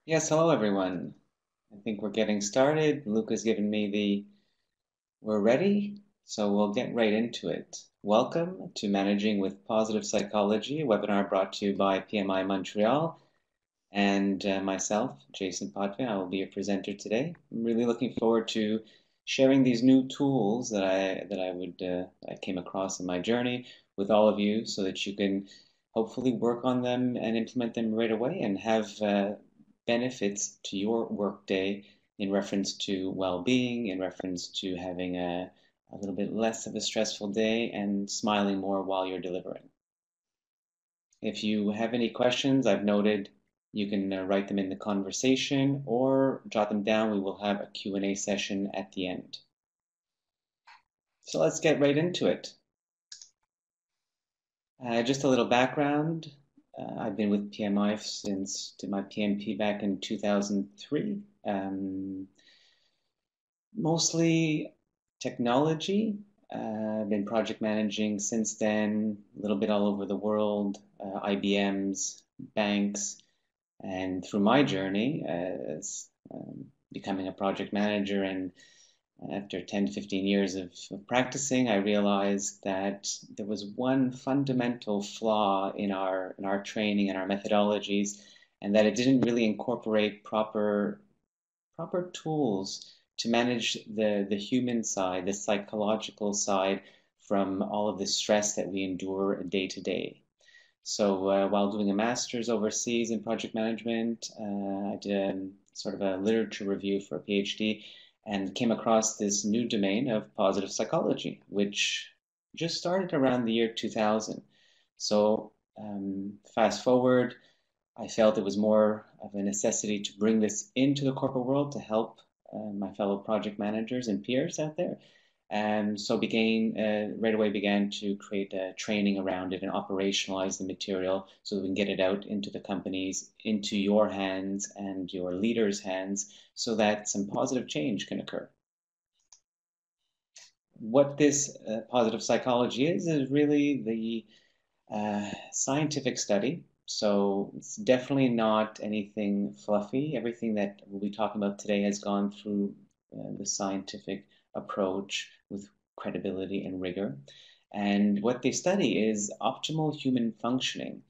Yes, hello everyone. I think we're getting started. Luca's given me we're ready, so we'll get right into it. Welcome to Managing with Positive Psychology, a webinar brought to you by PMI Montreal and myself, Jason Potvin. I will be your presenter today. I'm really looking forward to sharing these new tools that I came across in my journey with all of you, so that you can hopefully work on them and implement them right away and have benefits to your workday in reference to well-being, in reference to having a little bit less of a stressful day and smiling more while you're delivering. If you have any questions, I've noted you can write them in the conversation or jot them down. We will have a Q&A session at the end. So let's get right into it. Just a little background. I've been with PMI since did my PMP back in 2003. Mostly technology. I've been project managing since then, a little bit all over the world, IBMs, banks, and through my journey as becoming a project manager and after 10 to 15 years of practicing, I realized that there was one fundamental flaw in our training and our methodologies, and that it didn't really incorporate proper tools to manage the human side, the psychological side from all of the stress that we endure day to day. So while doing a master's overseas in project management, I did sort of a literature review for a PhD and came across this new domain of positive psychology, which just started around the year 2000. So fast forward, I felt it was more of a necessity to bring this into the corporate world to help my fellow project managers and peers out there. And so right away began to create a training around it and operationalize the material so that we can get it out into the companies, into your hands and your leaders' hands, so that some positive change can occur. What this positive psychology is really the scientific study. So it's definitely not anything fluffy. Everything that we'll be talking about today has gone through the scientific approach with credibility and rigor. And what they study is optimal human functioning,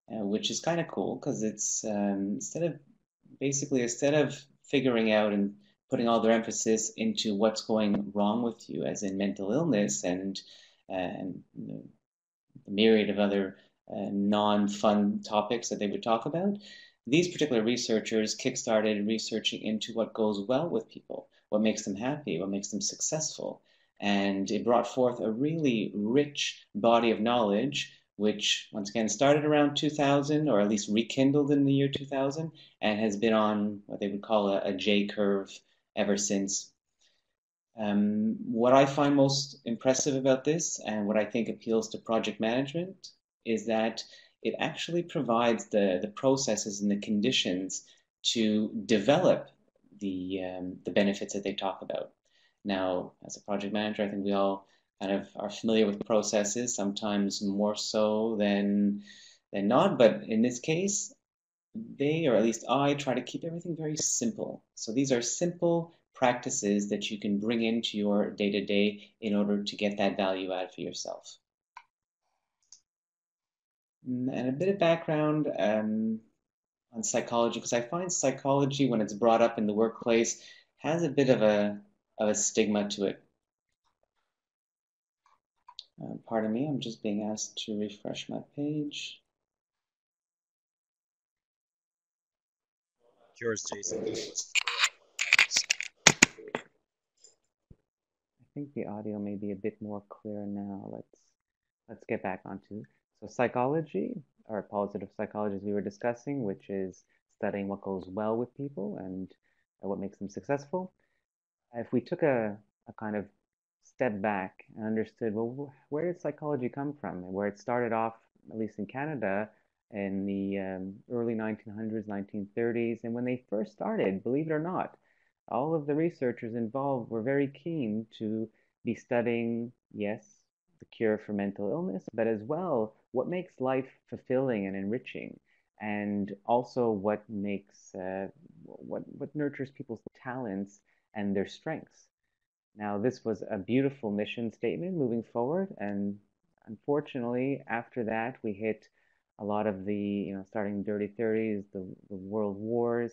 which is kind of cool because it's instead of figuring out and putting all their emphasis into what's going wrong with you, as in mental illness and the myriad of other non-fun topics that they would talk about. These particular researchers kickstarted researching into what goes well with people, what makes them happy, what makes them successful. And it brought forth a really rich body of knowledge, which once again started around 2000, or at least rekindled in the year 2000, and has been on what they would call a J curve ever since. What I find most impressive about this and what I think appeals to project management is that it actually provides the processes and the conditions to develop the benefits that they talk about. Now, as a project manager, I think we all kind of are familiar with processes, sometimes more so than not. But in this case, they, or at least I, try to keep everything very simple. So these are simple practices that you can bring into your day to day in order to get that value out for yourself. And a bit of background on psychology, because I find psychology, when it's brought up in the workplace, has a bit of a stigma to it. Pardon me, I'm just being asked to refresh my page. Yours, Jason. I think the audio may be a bit more clear now. Let's get back onto so psychology, or positive psychology as we were discussing, which is studying what goes well with people and what makes them successful. If we took a kind of step back and understood, well, where did psychology come from? And where it started off, at least in Canada, in the early 1900s, 1930s. And when they first started, believe it or not, all of the researchers involved were very keen to be studying, yes, the cure for mental illness, but as well, what makes life fulfilling and enriching, and also what makes what nurtures people's talents and their strengths. Now, this was a beautiful mission statement moving forward, and unfortunately, after that, we hit a lot of the, starting dirty 30s, the world wars,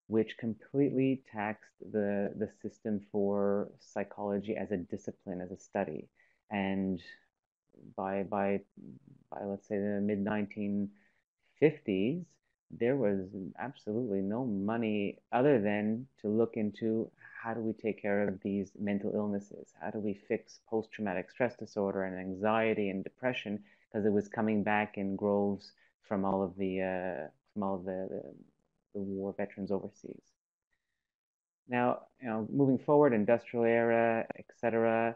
which completely taxed the system for psychology as a discipline, as a study. And by by by let's say the mid 1950s, there was absolutely no money other than to look into how do we take care of these mental illnesses? How do we fix post-traumatic stress disorder and anxiety and depression? Because it was coming back in groves from all of the war veterans overseas. Now, moving forward, industrial era, etc.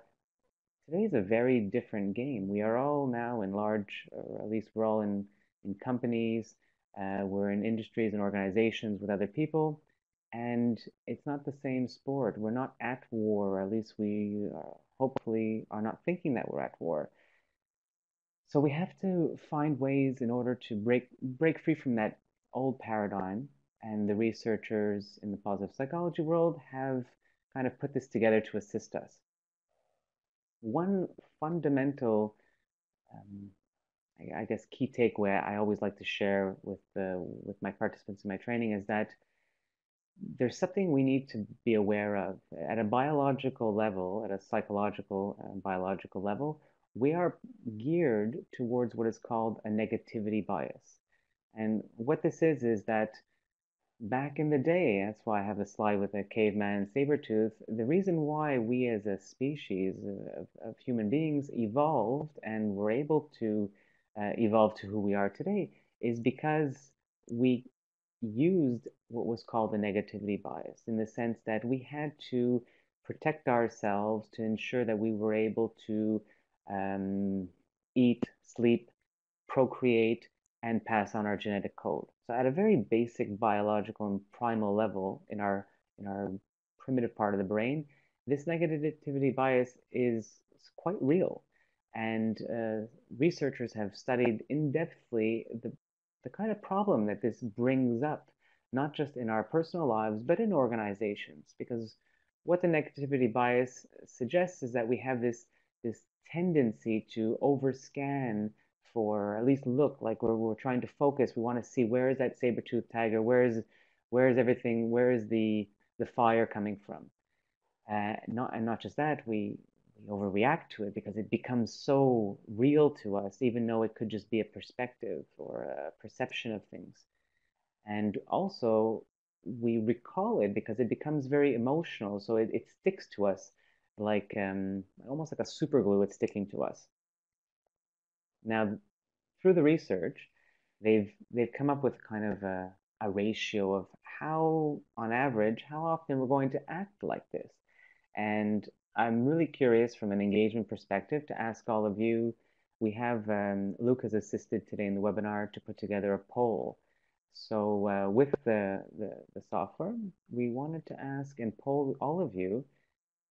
Today is a very different game. We are all now in large, or at least we're all in companies, we're in industries and organizations with other people, and it's not the same sport. We're not at war, or at least we hopefully are not thinking that we're at war. So we have to find ways in order to break free from that old paradigm, and the researchers in the positive psychology world have kind of put this together to assist us. One fundamental, um, I guess, key takeaway I always like to share with my participants in my training is that there's something we need to be aware of at a biological level, at a psychological and biological level. We are geared towards what is called a negativity bias. And what this is that back in the day, that's why I have a slide with a caveman and saber tooth. The reason why we as a species of human beings evolved and were able to evolve to who we are today is because we used what was called the negativity bias in the sense that we had to protect ourselves to ensure that we were able to um, eat, sleep, procreate, and pass on our genetic code. So at a very basic biological and primal level in our primitive part of the brain, this negativity bias is quite real. And researchers have studied in-depthly the kind of problem that this brings up, not just in our personal lives, but in organizations. Because what the negativity bias suggests is that we have this tendency to overscan for at least look like we're trying to focus. We want to see where is that saber-toothed tiger, where is everything, where is the fire coming from? Not just that, we overreact to it because it becomes so real to us, even though it could just be a perspective or a perception of things. And also, we recall it because it becomes very emotional, so it sticks to us like almost like a super glue. It's sticking to us. Now, through the research, they've come up with kind of a ratio of how, on average, how often we're going to act like this. And I'm really curious from an engagement perspective to ask all of you. We have Luke has assisted today in the webinar to put together a poll. So with the software, we wanted to ask and poll all of you,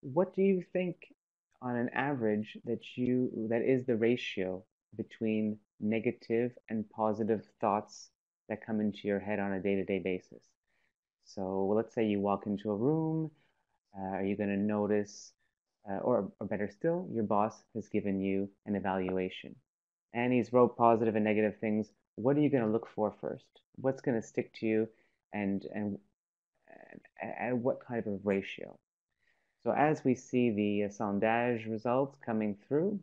what do you think on an average that is the ratio between negative and positive thoughts that come into your head on a day-to-day basis? So let's say you walk into a room, are you going to notice, or better still, your boss has given you an evaluation and he's wrote positive and negative things. What are you going to look for first? What's going to stick to you, and what type of ratio? So as we see the sondage results coming through,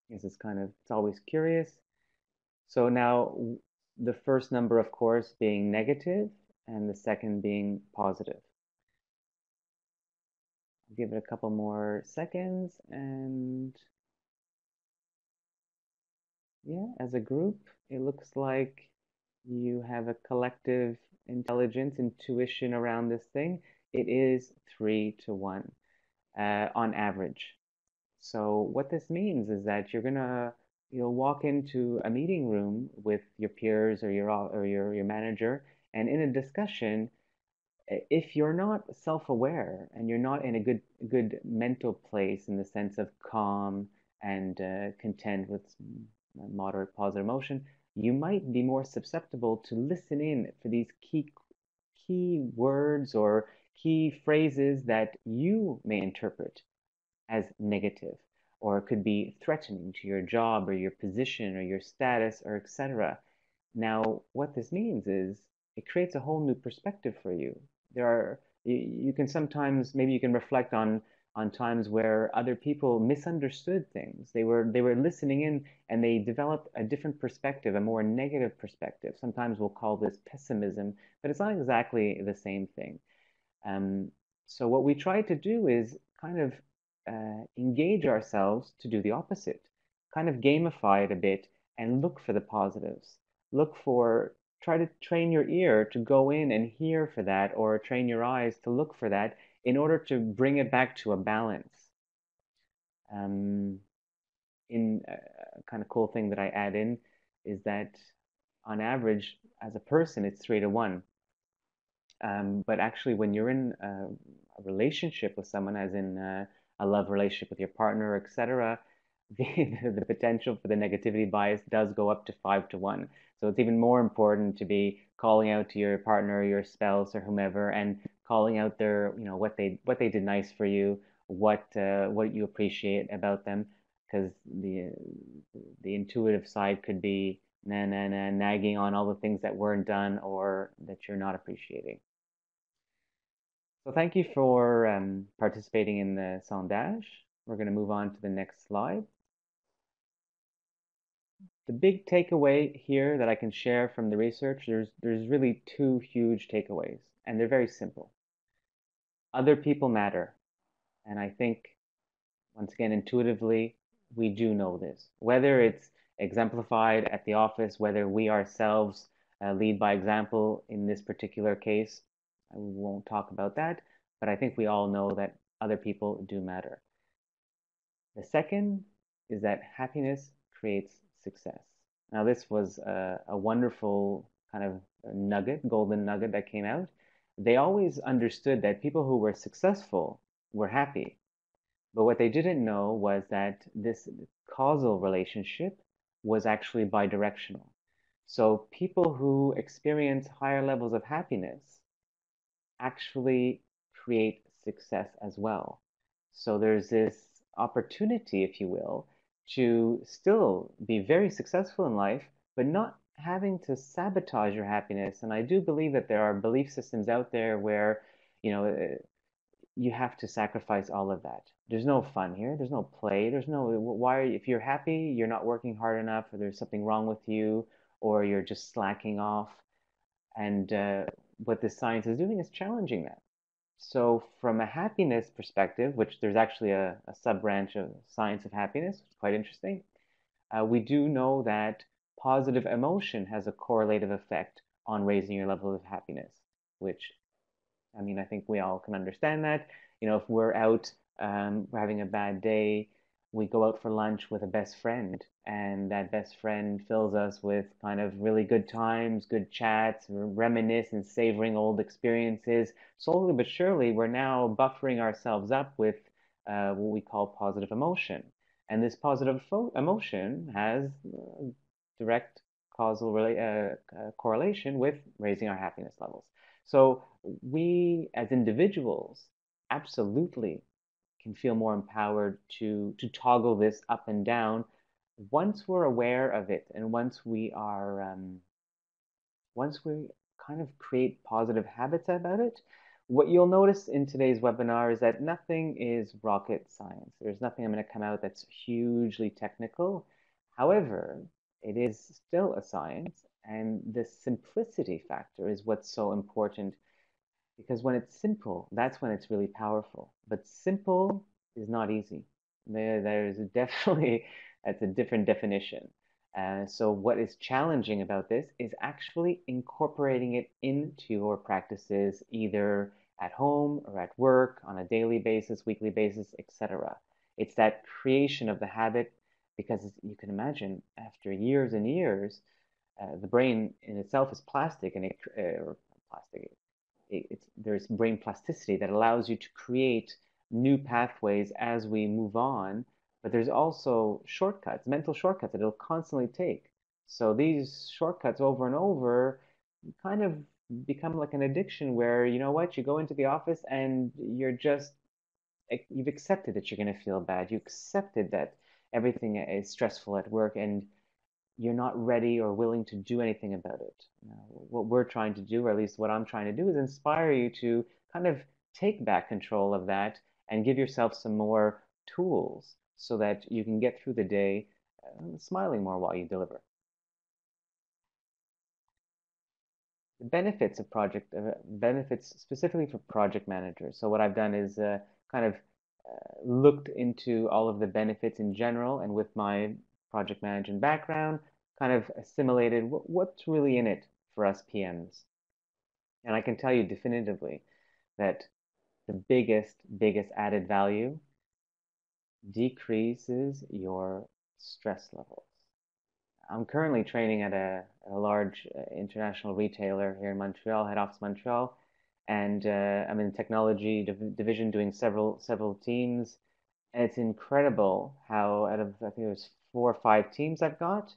this is it's always curious. So now the first number, of course, being negative and the second being positive. I'll give it a couple more seconds and yeah, as a group, it looks like you have a collective intelligence, intuition around this thing. It is 3-1 on average. So what this means is that you'll walk into a meeting room with your peers or your manager, and in a discussion, if you're not self-aware and you're not in a good mental place in the sense of calm and content with moderate positive emotion, you might be more susceptible to listen in for these key words or key phrases that you may interpret as negative, or it could be threatening to your job or your position or your status or etc. Now, what this means is it creates a whole new perspective for you. You can sometimes maybe you can reflect on times where other people misunderstood things. They were listening in and they developed a different perspective, a more negative perspective. Sometimes we'll call this pessimism, but it's not exactly the same thing. Um, so what we try to do is kind of engage ourselves to do the opposite, kind of gamify it a bit and look for the positives. Look for, try to train your ear to go in and hear for that, or train your eyes to look for that in order to bring it back to a balance. Um, in a kind of cool thing that I add in is that on average, as a person, it's 3 to 1. But actually, when you're in a relationship with someone, as in a love relationship with your partner, etc., the potential for the negativity bias does go up to 5 to 1. So it's even more important to be calling out to your partner, or your spouse, or whomever, and calling out their, what they did nice for you, what you appreciate about them, because the intuitive side could be nagging on all the things that weren't done or that you're not appreciating. So thank you for participating in the sondage. We're going to move on to the next slide. The big takeaway here that I can share from the research, there's really two huge takeaways, and they're very simple. Other people matter. And I think, once again, intuitively, we do know this. Whether it's exemplified at the office, whether we ourselves lead by example in this particular case, I won't talk about that, but I think we all know that other people do matter. The second is that happiness creates success. Now, this was a wonderful kind of nugget, golden nugget that came out. They always understood that people who were successful were happy. But what they didn't know was that this causal relationship was actually bidirectional. So people who experience higher levels of happiness actually create success as well. So there's this opportunity, if you will, to still be very successful in life, but not having to sabotage your happiness. And I do believe that there are belief systems out there where, you know, you have to sacrifice all of that. There's no fun here. There's no play. There's no, why, if you're happy, you're not working hard enough, or there's something wrong with you, or you're just slacking off. And what this science is doing is challenging that. So, from a happiness perspective, which there's actually a sub-branch of science of happiness, which is quite interesting, we do know that positive emotion has a correlative effect on raising your level of happiness, which, I mean, I think we all can understand that. If we're out, we're having a bad day, we go out for lunch with a best friend, and that best friend fills us with kind of really good times, good chats, reminisce and savoring old experiences. Slowly but surely, we're now buffering ourselves up with what we call positive emotion. And this positive emotion has direct causal correlation with raising our happiness levels. So we as individuals absolutely can feel more empowered to toggle this up and down once we're aware of it, and once we kind of create positive habits about it. What you'll notice in today's webinar is that nothing is rocket science. There's nothing I'm going to come out that's hugely technical. However, it is still a science, and the simplicity factor is what's so important, because when it's simple, that's when it's really powerful. But simple is not easy. There's definitely, that's a different definition. So what is challenging about this is actually incorporating it into your practices, either at home or at work, on a daily basis, weekly basis, etc. It's that creation of the habit, because you can imagine after years and years, the brain in itself is plastic, and or plastic, there's brain plasticity that allows you to create new pathways as we move on, but there's also shortcuts, mental shortcuts that it'll constantly take. So these shortcuts over and over kind of become like an addiction where, you know what, you go into the office and you've accepted that you're going to feel bad. You accepted that everything is stressful at work and you're not ready or willing to do anything about it. What we're trying to do, or at least what I'm trying to do, is inspire you to kind of take back control of that and give yourself some more tools so that you can get through the day smiling more while you deliver. The benefits of project benefits specifically for project managers. So what I've done is kind of looked into all of the benefits in general, and with my project management background, kind of assimilated what's really in it for us PMs. And I can tell you definitively that the biggest added value decreases your stress levels. I'm currently training at a large international retailer here in Montreal, head office Montreal, and I'm in the technology division doing several teams. And it's incredible how out of I think it was 4 or 5 teams I've got,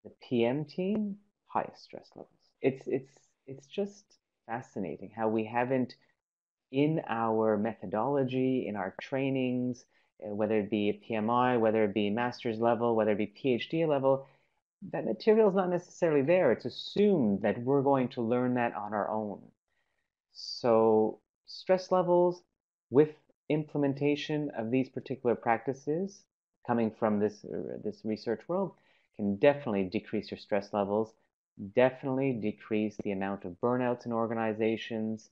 the PM team, highest stress levels. It's just fascinating how we haven't in our methodology, in our trainings, whether it be a PMI, whether it be master's level, whether it be PhD level, that material is not necessarily there. It's assumed that we're going to learn that on our own. So stress levels with implementation of these particular practices coming from this research world can definitely decrease your stress levels, definitely decrease the amount of burnouts in organizations.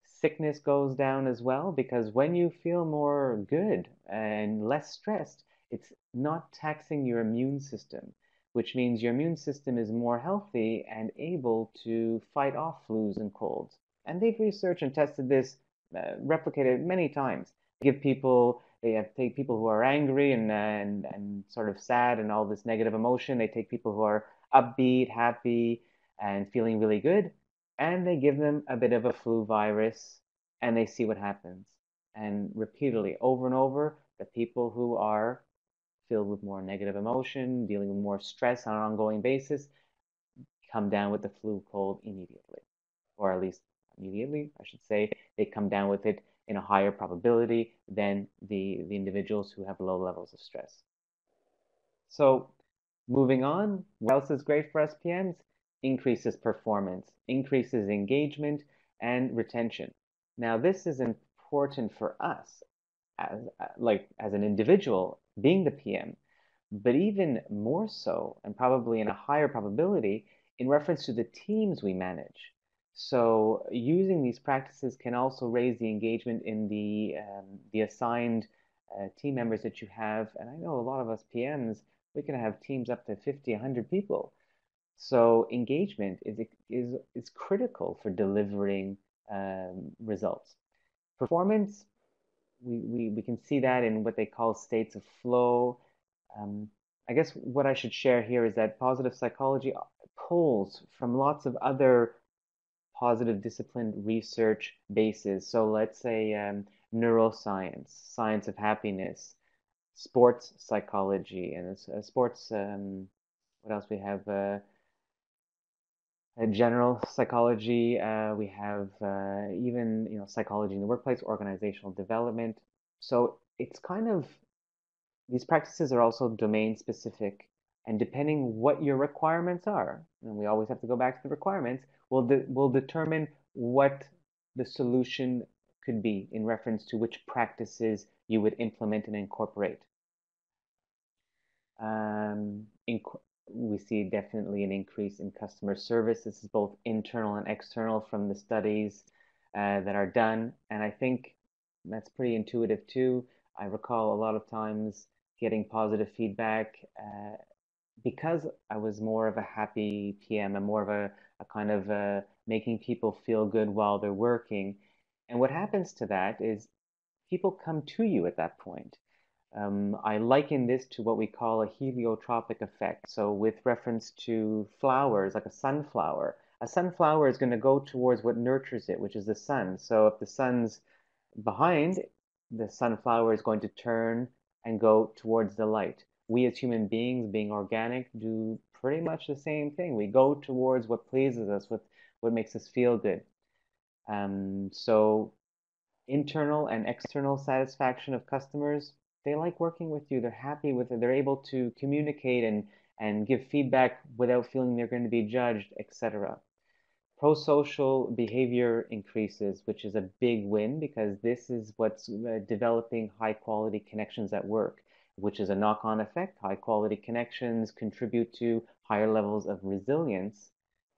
Sickness goes down as well because when you feel more good and less stressed, it's not taxing your immune system, which means your immune system is more healthy and able to fight off flus and colds. And they've researched and tested this, replicated many times. Take people who are angry and sort of sad and all this negative emotion. They take people who are upbeat, happy, and feeling really good, and they give them a bit of a flu virus, and they see what happens. And repeatedly, over and over, the people who are filled with more negative emotion, dealing with more stress on an ongoing basis, come down with the flu cold immediately, or at least immediately, I should say. They come down with it in a higher probability than the individuals who have low levels of stress. So moving on, what else is great for SPMs? Increases performance, increases engagement, and retention. Now, this is important for us as an individual being the PM, but even more so, and probably in a higher probability, in reference to the teams we manage. So using these practices can also raise the engagement in the assigned team members that you have. And I know a lot of us PMs, we can have teams up to 50, 100 people. So engagement is critical for delivering results. Performance, we can see that in what they call states of flow. Um, I guess what I should share here is that positive psychology pulls from lots of other positive discipline research bases. So let's say neuroscience, science of happiness, sports psychology, and sports. What else we have? General psychology. We have even psychology in the workplace, organizational development. So it's kind of these practices are also domain specific, and depending what your requirements are, and we always have to go back to the requirements, will determine what the solution could be in reference to which practices you would implement and incorporate. Um, we see definitely an increase in customer service. This is both internal and external from the studies that are done. And I think that's pretty intuitive too. I recall a lot of times getting positive feedback because I was more of a happy PM and more of a kind of making people feel good while they're working. And what happens to that is people come to you at that point. I liken this to what we call a heliotropic effect. So, with reference to flowers, like a sunflower is going to go towards what nurtures it, which is the sun. So, if the sun's behind, the sunflower is going to turn and go towards the light. We as human beings, being organic, do pretty much the same thing. We go towards what pleases us, what makes us feel good. So internal and external satisfaction of customers, they like working with you. They're happy with it. They're able to communicate and give feedback without feeling they're going to be judged, etc. Pro-social behavior increases, which is a big win because this is what's developing high quality connections at work, which is a knock-on effect. High quality connections contribute to higher levels of resilience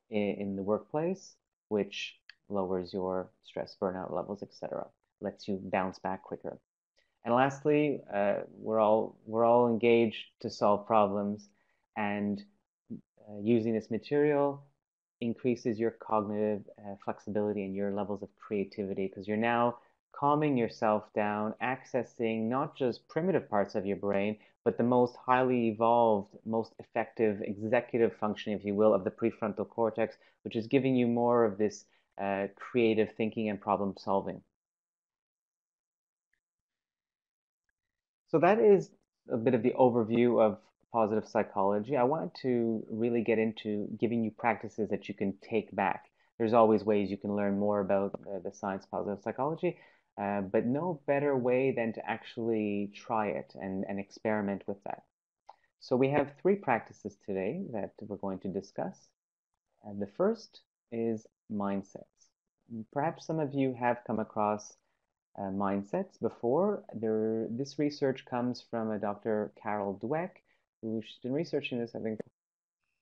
in the workplace, which lowers your stress, burnout levels, etc. Lets you bounce back quicker. And lastly, we're all engaged to solve problems, and using this material increases your cognitive flexibility and your levels of creativity because you're now calming yourself down, accessing not just primitive parts of your brain, but the most highly evolved, most effective executive function, if you will, of the prefrontal cortex, which is giving you more of this creative thinking and problem solving. So that is a bit of the overview of positive psychology. I wanted to really get into giving you practices that you can take back. There's always ways you can learn more about the science of positive psychology, but no better way than to actually try it and experiment with that. So we have three practices today that we're going to discuss. And the first is mindsets. Perhaps some of you have come across mindsets before. This research comes from a Dr. Carol Dweck, who's been researching this, I think,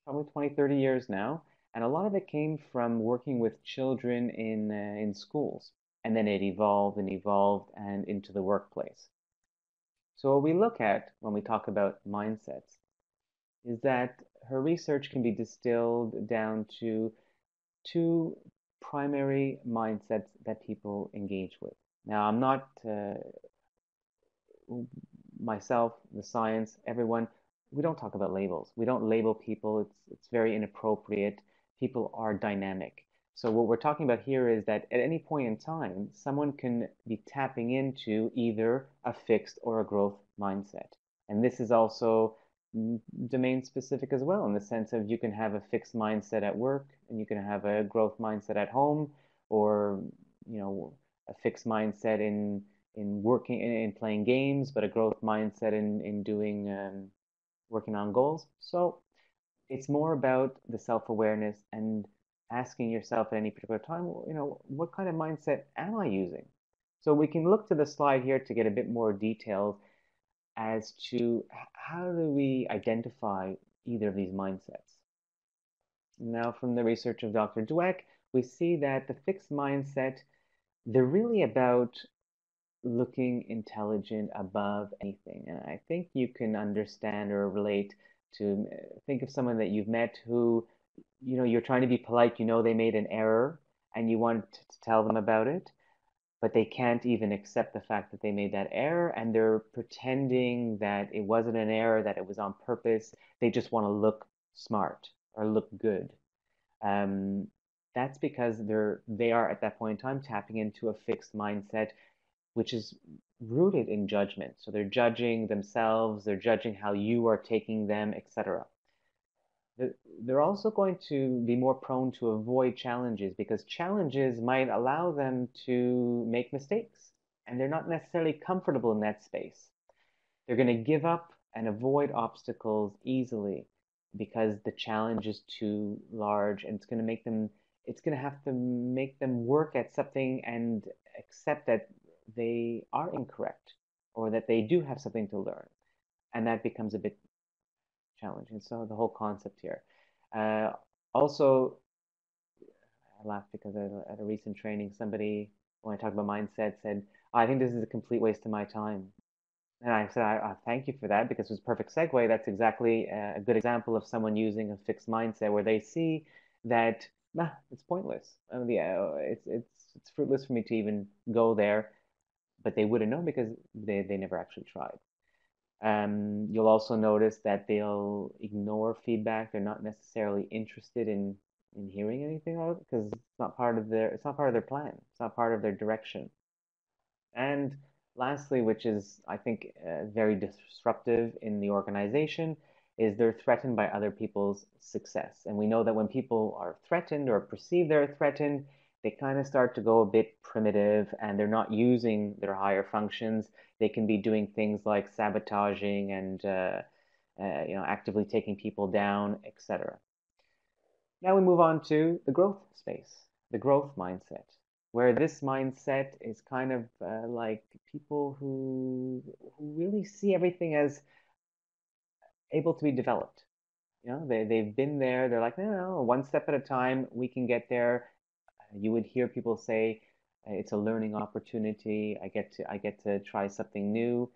probably 20, 30 years now. And a lot of it came from working with children in schools. And then it evolved and evolved and into the workplace. So what we look at when we talk about mindsets is that her research can be distilled down to two primary mindsets that people engage with. Now, I'm not myself, the science, everyone, we don't talk about labels. We don't label people. It's very inappropriate. People are dynamic. So what we're talking about here is that at any point in time, someone can be tapping into either a fixed or a growth mindset. And this is also domain specific as well, in the sense of you can have a fixed mindset at work and you can have a growth mindset at home, or a fixed mindset in working in playing games, but a growth mindset in doing working on goals. So it's more about the self-awareness and asking yourself at any particular time, what kind of mindset am I using? So we can look to the slide here to get a bit more details as to how do we identify either of these mindsets. Now, from the research of Dr. Dweck, we see that the fixed mindset, they're really about looking intelligent above anything. And I think you can understand or relate to think of someone that you've met who, you're trying to be polite, they made an error and you want to tell them about it, but they can't even accept the fact that they made that error and they're pretending that it wasn't an error, that it was on purpose. They just want to look smart or look good. Um, that's because they are at that point in time tapping into a fixed mindset which is rooted in judgment. So they're judging themselves, they're judging how you are taking them, etc. They're also going to be more prone to avoid challenges because challenges might allow them to make mistakes and they're not necessarily comfortable in that space. They're going to give up and avoid obstacles easily because the challenge is too large and it's going to have to make them work at something and accept that they are incorrect or that they do have something to learn. And that becomes a bit challenging. So the whole concept here. Uh, Also, I laughed because at a recent training, somebody, when I talked about mindset, said, I think this is a complete waste of my time. And I said, I thank you for that because it was a perfect segue. That's exactly a good example of someone using a fixed mindset where they see that, nah, it's pointless. I mean, yeah, it's fruitless for me to even go there, but they wouldn't know because they never actually tried. You'll also notice that they'll ignore feedback. They're not necessarily interested in hearing anything out because it's not part of their plan. It's not part of their direction. And lastly, which is I think very disruptive in the organization, is they're threatened by other people's success. And we know that when people are threatened or perceive they're threatened, they kind of start to go a bit primitive and they're not using their higher functions. They can be doing things like sabotaging and actively taking people down, etc. Now we move on to the growth space, the growth mindset, where this mindset is kind of like people who really see everything as able to be developed. They've been there. They're like, no, no, one step at a time, we can get there. You would hear people say, it's a learning opportunity. I get to try something new.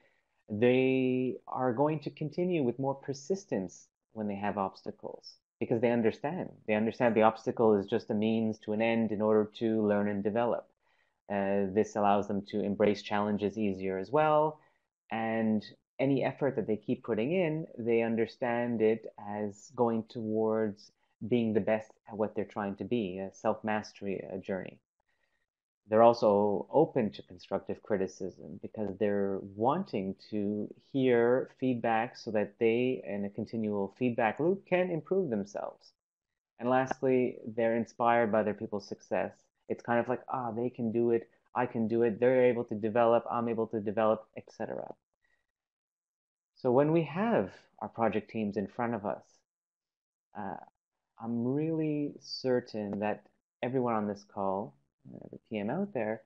They are going to continue with more persistence when they have obstacles because they understand. They understand the obstacle is just a means to an end in order to learn and develop. This allows them to embrace challenges easier as well. And any effort that they keep putting in, they understand it as going towards being the best at what they're trying to be, a self-mastery journey. They're also open to constructive criticism because they're wanting to hear feedback so that they, in a continual feedback loop, can improve themselves. And lastly, they're inspired by their people's success. It's kind of like, they can do it, I can do it, they're able to develop, I'm able to develop, etc. So when we have our project teams in front of us, uh, I'm really certain that everyone on this call, the PM out there,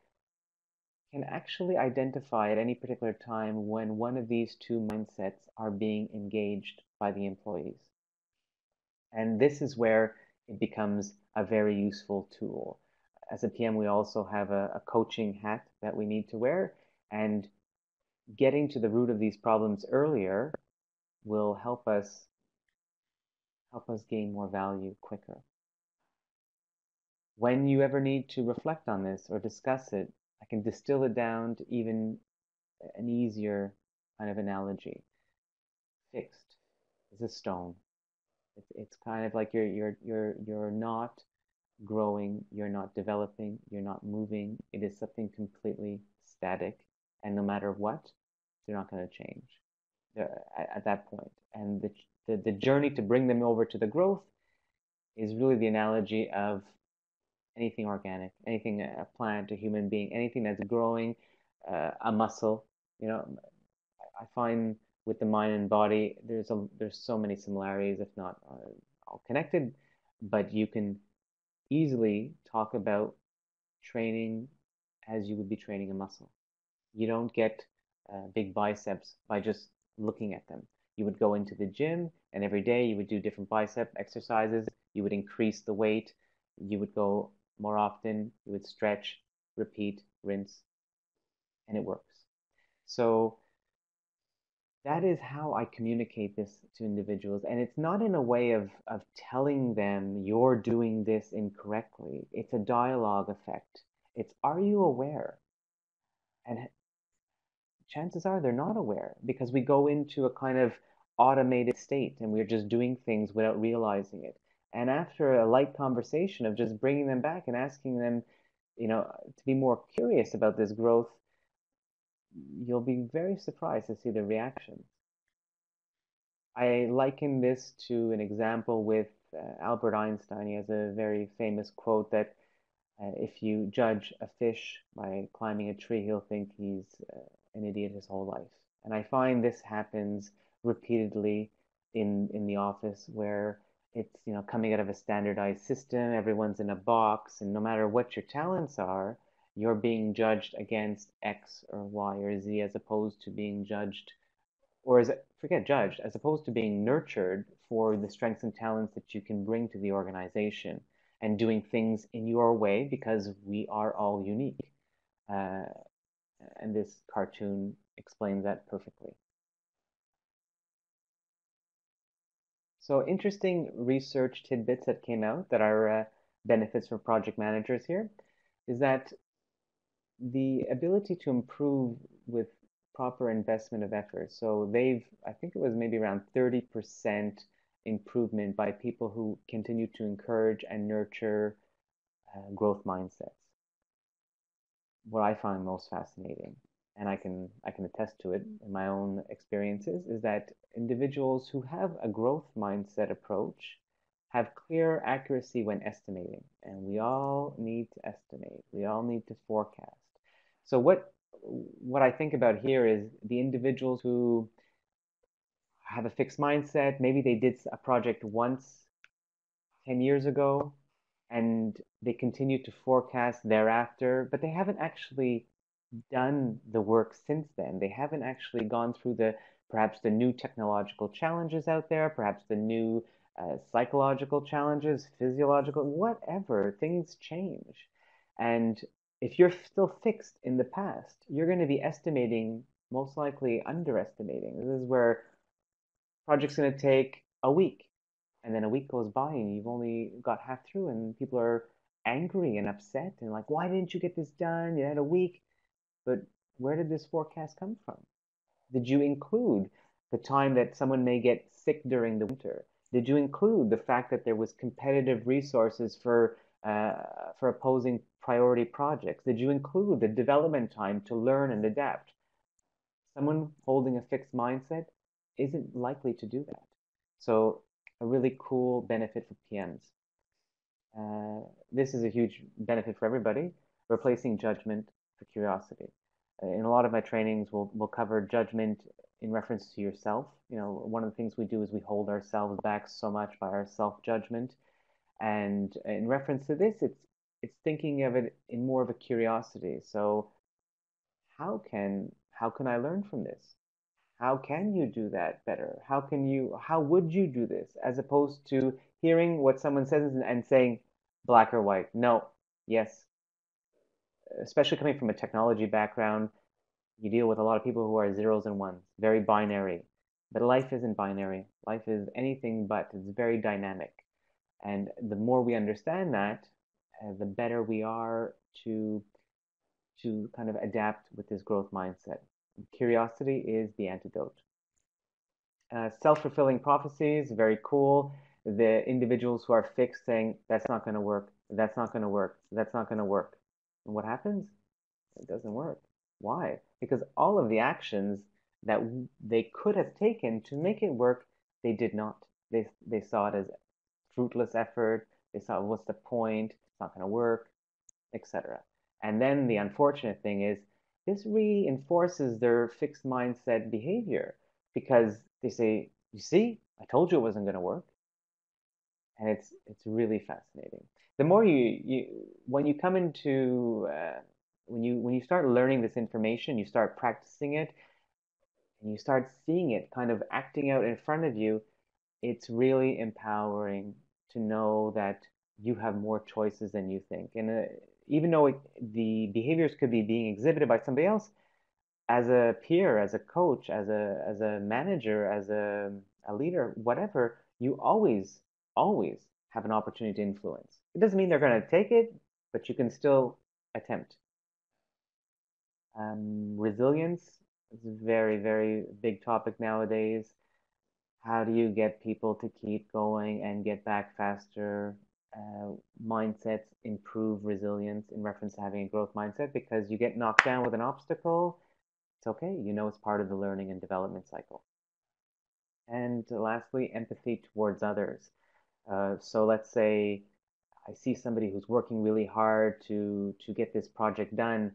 can actually identify at any particular time when one of these two mindsets are being engaged by the employees. And this is where it becomes a very useful tool. As a PM, we also have a coaching hat that we need to wear, and getting to the root of these problems earlier will help us gain more value quicker. When you ever need to reflect on this or discuss it, I can distill it down to even an easier kind of analogy. Fixed is a stone. It's kind of like you're not growing, you're not developing, you're not moving. It is something completely static, and no matter what, they're not going to change at that point. And the journey to bring them over to the growth is really the analogy of anything organic, anything a plant, a human being, anything that's growing, a muscle. You know, I find with the mind and body, there's so many similarities, if not all connected, but you can easily talk about training as you would be training a muscle. You don't get big biceps by just looking at them. You would go into the gym and every day you would do different bicep exercises. You would increase the weight. You would go more often. You would stretch, repeat, rinse, and it works. So that is how I communicate this to individuals. And it's not in a way of telling them you're doing this incorrectly. It's a dialogue effect. It's, are you aware? And chances are they're not aware because we go into a kind of automated state and we're just doing things without realizing it. And after a light conversation of just bringing them back and asking them, to be more curious about this growth, you'll be very surprised to see the reactions. I liken this to an example with Albert Einstein. He has a very famous quote that if you judge a fish by climbing a tree, he'll think he's an idiot his whole life. And I find this happens repeatedly in the office where it's coming out of a standardized system, everyone's in a box, and no matter what your talents are, you're being judged against X or Y or Z as opposed to being judged, or forget judged, as opposed to being nurtured for the strengths and talents that you can bring to the organization and doing things in your way because we are all unique. Uh, and this cartoon explains that perfectly. So interesting research tidbits that came out that are benefits for project managers here is that the ability to improve with proper investment of effort. So I think it was maybe around 30% improvement by people who continue to encourage and nurture growth mindsets. What I find most fascinating. and I can attest to it in my own experiences, is that individuals who have a growth mindset approach have clear accuracy when estimating, and we all need to estimate. We all need to forecast. So what I think about here is the individuals who have a fixed mindset, maybe they did a project once 10 years ago and they continue to forecast thereafter, but they haven't actually done the work since then. They haven't actually gone through perhaps the new technological challenges out there, perhaps the new psychological challenges, physiological, whatever. Things change. And if you're still fixed in the past, you're going to be estimating, most likely underestimating. This is where project's going to take a week, and then a week goes by and you've only got half through, and people are angry and upset and like, why didn't you get this done? You had a week. But where did this forecast come from? Did you include the time that someone may get sick during the winter? Did you include the fact that there was competitive resources for opposing priority projects? Did you include the development time to learn and adapt? Someone holding a fixed mindset isn't likely to do that. So a really cool benefit for PMs. This is a huge benefit for everybody, replacing judgment for curiosity. In a lot of my trainings, we'll cover judgment in reference to yourself. You know, one of the things we do is we hold ourselves back so much by our self-judgment. And in reference to this, it's thinking of it in more of a curiosity. So how can I learn from this? How can you do that better? How would you do this? As opposed to hearing what someone says and saying black or white. No, yes. Especially coming from a technology background, you deal with a lot of people who are zeros and ones, very binary. But life isn't binary. Life is anything but. It's very dynamic. And the more we understand that, the better we are to kind of adapt with this growth mindset. Curiosity is the antidote. Self-fulfilling prophecies, very cool. The individuals who are fixed saying, that's not going to work, that's not going to work, that's not going to work. And what happens? It doesn't work. Why? Because all of the actions that they could have taken to make it work, they did not. They saw it as fruitless effort. They saw, what's the point? It's not going to work, etc. And then the unfortunate thing is this reinforces their fixed mindset behavior because they say, you see, I told you it wasn't going to work. And it's really fascinating. The more when you come into when you start learning this information, you start practicing it, and you start seeing it kind of acting out in front of you, it's really empowering to know that you have more choices than you think. And even though the behaviors could be being exhibited by somebody else, as a peer, as a coach, as a manager, as a leader, whatever, you always have an opportunity to influence. It doesn't mean they're going to take it, but you can still attempt. Resilience is a very, very big topic nowadays. How do you get people to keep going and get back faster? Mindsets improve resilience in reference to having a growth mindset because you get knocked down with an obstacle. It's okay. You know it's part of the learning and development cycle. And lastly, empathy towards others. So let's say I see somebody who's working really hard to get this project done.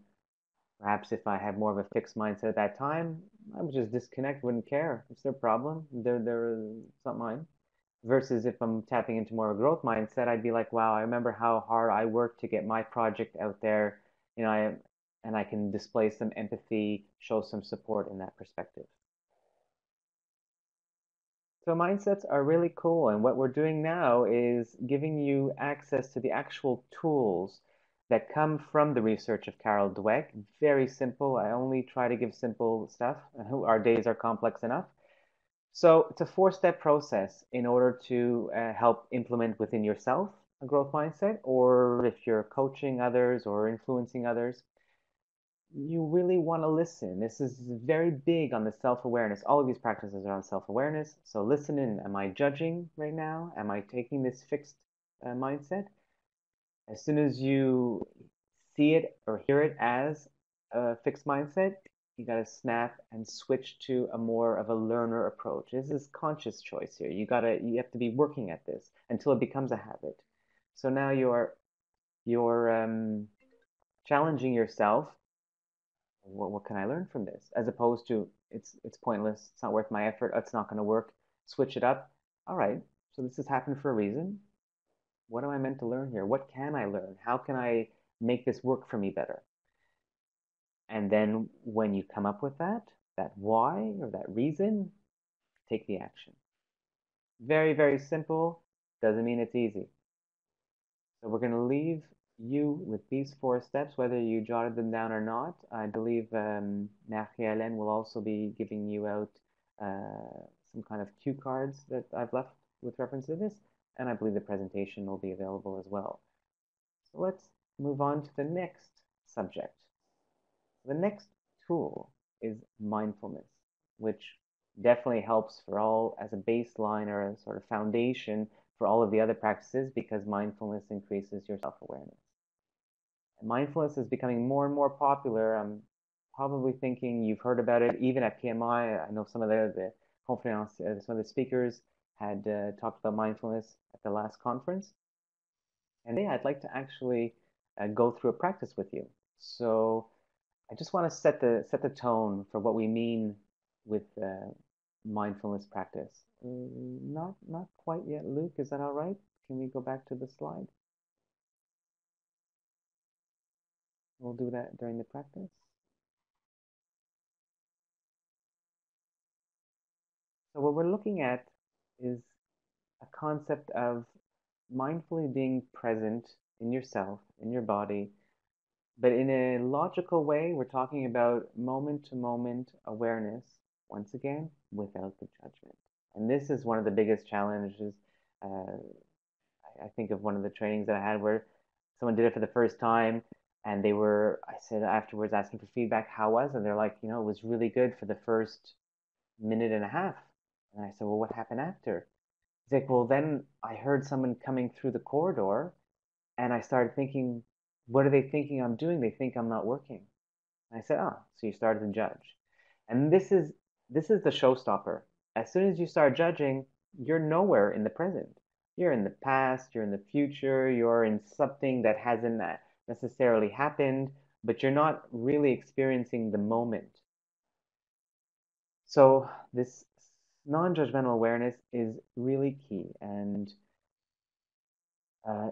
Perhaps if I have more of a fixed mindset at that time, I would just disconnect, wouldn't care. It's their problem. It's not mine. Versus if I'm tapping into more of a growth mindset, I'd be like, wow, I remember how hard I worked to get my project out there. You know, and I can display some empathy, show some support in that perspective. So mindsets are really cool, and what we're doing now is giving you access to the actual tools that come from the research of Carol Dweck. Very simple. I only try to give simple stuff. Our days are complex enough. So it's a four-step process in order to help implement within yourself a growth mindset, or if you're coaching others or influencing others, you really want to listen. This is very big on the self-awareness. All of these practices are on self-awareness. So listen in. Am I judging right now? Am I taking this fixed mindset? As soon as you see it or hear it as a fixed mindset, you got to snap and switch to a more of a learner approach. This is conscious choice here. You have to be working at this until it becomes a habit. So now you're challenging yourself. What can I learn from this? As opposed to it's pointless. It's not worth my effort. It's not going to work. Switch it up. All right. So this has happened for a reason. What am I meant to learn here? What can I learn? How can I make this work for me better? And then when you come up with that why or that reason, take the action. Very, very simple. Doesn't mean it's easy. So we're going to leave you with these 4 steps, whether you jotted them down or not. I believe Marie-Hélène will also be giving you out some kind of cue cards that I've left with reference to this, and I believe the presentation will be available as well. So let's move on to the next subject. The next tool is mindfulness, which definitely helps for all as a baseline or a sort of foundation for all of the other practices because mindfulness increases your self-awareness. And mindfulness is becoming more and more popular. I'm probably thinking you've heard about it even at PMI. I know some of the conference, some of the speakers had talked about mindfulness at the last conference. And today I'd like to actually go through a practice with you. So I just want to set the tone for what we mean with mindfulness practice. Not quite yet, Luke. Is that all right? Can we go back to the slide? We'll do that during the practice. So what we're looking at is a concept of mindfully being present in yourself, in your body, but in a logical way. We're talking about moment to moment awareness, once again, without the judgment. And this is one of the biggest challenges. I think of one of the trainings that I had where someone did it for the first time and I said afterwards, asking for feedback, how was it? And they're like, it was really good for the first minute and a half. And I said, well, what happened after? He's like, well, then I heard someone coming through the corridor and I started thinking, what are they thinking I'm doing? They think I'm not working. And I said, so you started to judge. And this is the showstopper. As soon as you start judging, you're nowhere in the present. You're in the past, you're in the future, you're in something that hasn't necessarily happened, but you're not really experiencing the moment. So this non-judgmental awareness is really key, and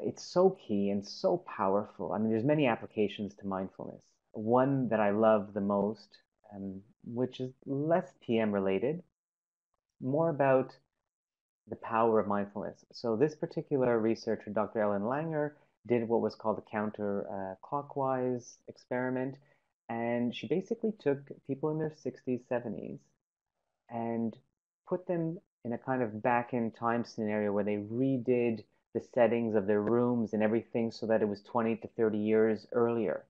it's so key and so powerful. I mean, there's many applications to mindfulness. One that I love the most, which is less PM related, more about the power of mindfulness. So this particular researcher, Dr. Ellen Langer, did what was called a counter-clockwise experiment, and she basically took people in their 60s, 70s, and put them in a kind of back in time scenario where they redid the settings of their rooms and everything so that it was 20 to 30 years earlier.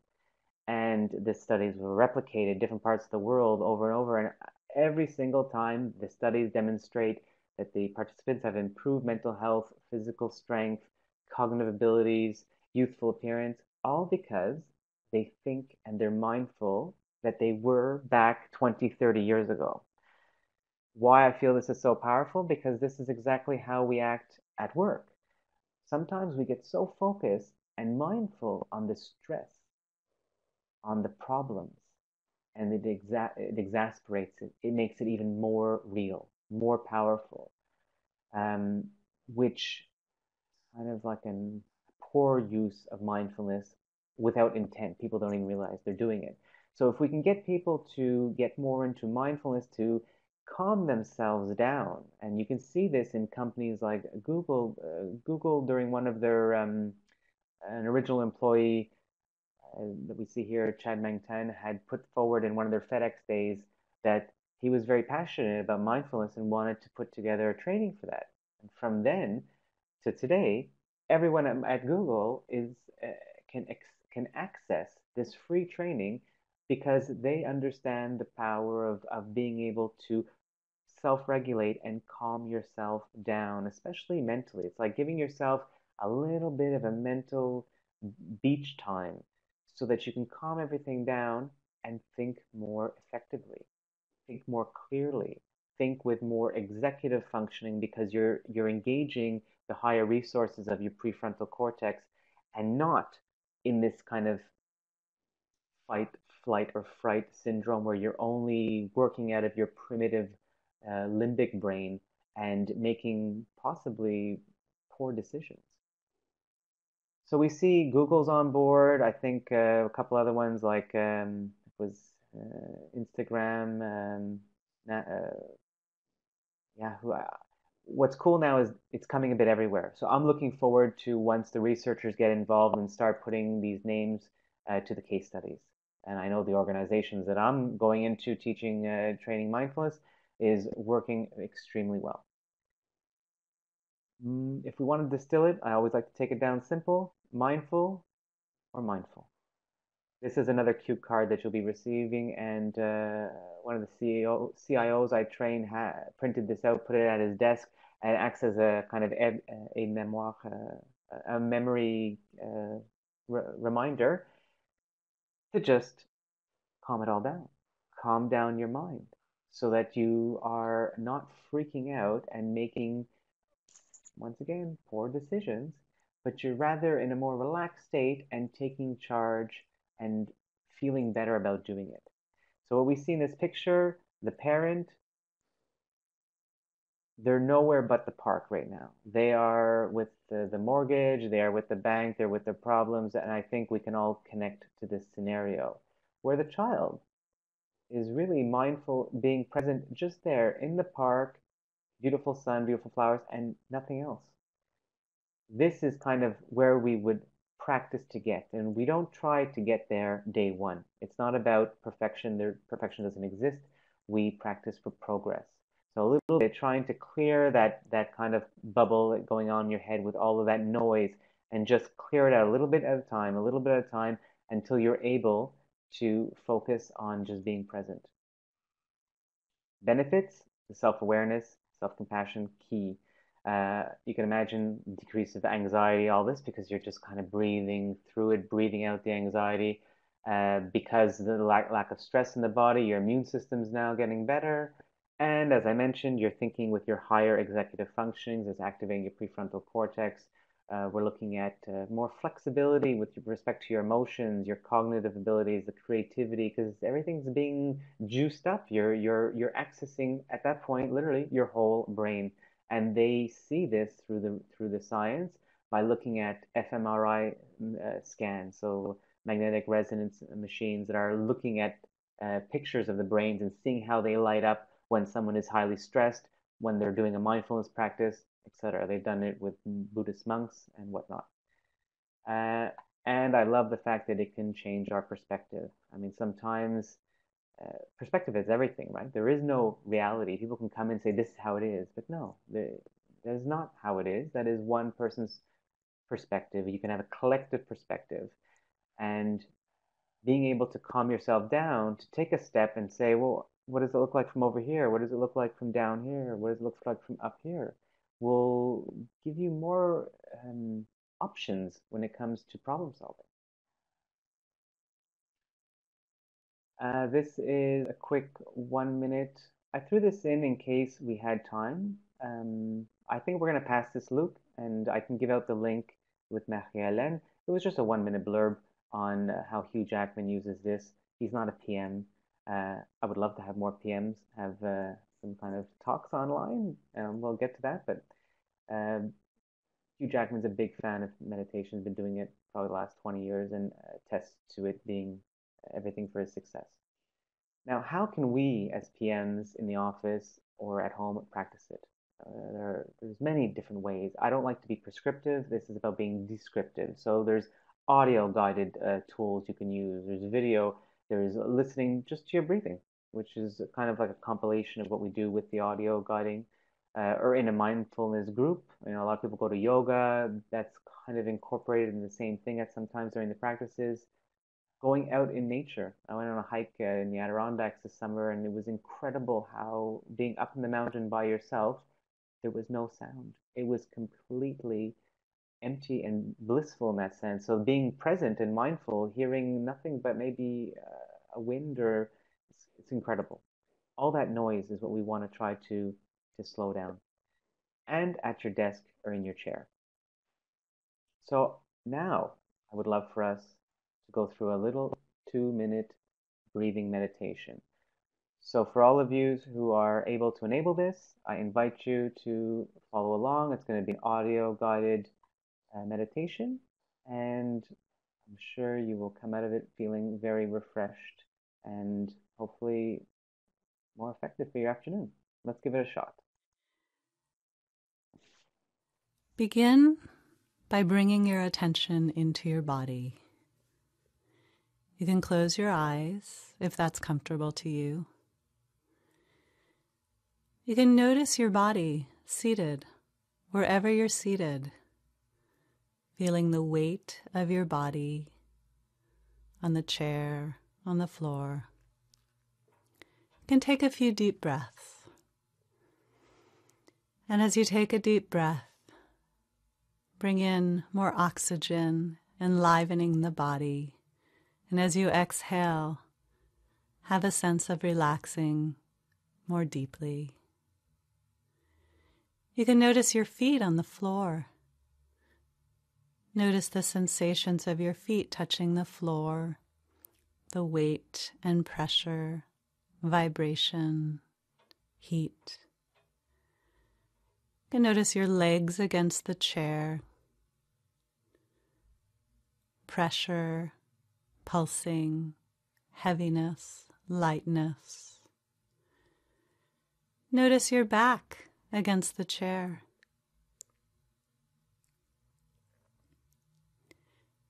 And the studies were replicated in different parts of the world over and over. And every single time, the studies demonstrate that the participants have improved mental health, physical strength, cognitive abilities, youthful appearance, all because they think and they're mindful that they were back 20, 30 years ago. Why I feel this is so powerful? Because this is exactly how we act at work. Sometimes we get so focused and mindful on the stress, on the problems, and it exasperates it. It makes it even more real, more powerful, which kind of like a poor use of mindfulness without intent. People don't even realize they're doing it. So if we can get people to get more into mindfulness, to calm themselves down, and you can see this in companies like Google. Google during one of their an original employee that we see here, Chad Meng-Tan, had put forward in one of their FedEx days that he was very passionate about mindfulness and wanted to put together a training for that. And from then to today, everyone at Google uh, can can access this free training because they understand the power of being able to self-regulate and calm yourself down, especially mentally. It's like giving yourself a little bit of a mental beach time so that you can calm everything down and think more effectively, think more clearly, think with more executive functioning because you're engaging the higher resources of your prefrontal cortex and not in this kind of fight, flight, or fright syndrome where you're only working out of your primitive limbic brain and making possibly poor decisions. So we see Google's on board. I think a couple other ones like it was Instagram. Yeah, what's cool now is it's coming a bit everywhere. So I'm looking forward to once the researchers get involved and start putting these names to the case studies. And I know the organizations that I'm going into teaching training mindfulness is working extremely well. If we want to distill it, I always like to take it down simple, mindful or mindful. This is another cute card that you'll be receiving, and one of the CIOs I train printed this out, put it at his desk, and it acts as a kind of a memoir, a memory reminder to just calm it all down, calm down your mind, so that you are not freaking out and making, once again, poor decisions, but you're rather in a more relaxed state and taking charge and feeling better about doing it. So what we see in this picture, the parent, they're nowhere but the park right now. They are with the mortgage, they are with the bank, they're with their problems, and I think we can all connect to this scenario where the child is really mindful, being present just there in the park, beautiful sun, beautiful flowers, and nothing else. This is kind of where we would practice to get. And we don't try to get there day one. It's not about perfection. Perfection doesn't exist. We practice for progress. So a little bit trying to clear that kind of bubble going on in your head with all of that noise and just clear it out a little bit at a time, a little bit at a time until you're able to focus on just being present. Benefits, the self-awareness, self-compassion, key. You can imagine decrease of anxiety, all this, because you're just kind of breathing through it, breathing out the anxiety. Because the lack of stress in the body, your immune system's now getting better. And as I mentioned, you're thinking with your higher executive functionings, is activating your prefrontal cortex. We're looking at more flexibility with respect to your emotions, your cognitive abilities, the creativity, because everything's being juiced up. You're accessing at that point literally your whole brain, and they see this through the science by looking at fMRI scans, so magnetic resonance machines that are looking at pictures of the brains and seeing how they light up when someone is highly stressed, when they're doing a mindfulness practice, etc. They've done it with Buddhist monks and whatnot. And I love the fact that it can change our perspective. I mean, sometimes perspective is everything, right? There is no reality. People can come and say, this is how it is, but no, that is not how it is. That is one person's perspective. You can have a collective perspective. And being able to calm yourself down, to take a step and say, well, what does it look like from over here? What does it look like from down here? What does it look like from up here? Will give you more options when it comes to problem solving. This is a quick 1 minute. I threw this in case we had time. I think we're going to pass this, Luke, and I can give out the link with Marie-Hélène. It was just a 1 minute blurb on how Hugh Jackman uses this. He's not a PM. I would love to have more PMs have some kind of talks online. We'll get to that, but Hugh Jackman's a big fan of meditation. He's been doing it probably the last 20 years and attests to it being everything for his success. Now, how can we as PMs in the office or at home practice it? There's many different ways. I don't like to be prescriptive. This is about being descriptive. So there's audio guided tools you can use. There's video. There's listening just to your breathing, which is kind of like a compilation of what we do with the audio guiding. Or in a mindfulness group. You know, a lot of people go to yoga. That's kind of incorporated in the same thing at sometimes during the practices. Going out in nature. I went on a hike in the Adirondacks this summer, and it was incredible how being up in the mountain by yourself, there was no sound. It was completely empty and blissful in that sense. So being present and mindful, hearing nothing but maybe a wind, or it's incredible. All that noise is what we want to try to slow down, and at your desk or in your chair. So now I would love for us to go through a little 2-minute breathing meditation. So for all of you who are able to enable this, I invite you to follow along. It's going to be an audio guided meditation, and I'm sure you will come out of it feeling very refreshed and hopefully more effective for your afternoon. Let's give it a shot. Begin by bringing your attention into your body. You can close your eyes if that's comfortable to you. You can notice your body seated, wherever you're seated, feeling the weight of your body on the chair, on the floor. You can take a few deep breaths. And as you take a deep breath, bring in more oxygen, enlivening the body. And as you exhale, have a sense of relaxing more deeply. You can notice your feet on the floor. Notice the sensations of your feet touching the floor, the weight and pressure, vibration, heat. You can notice your legs against the chair, pressure, pulsing, heaviness, lightness. Notice your back against the chair.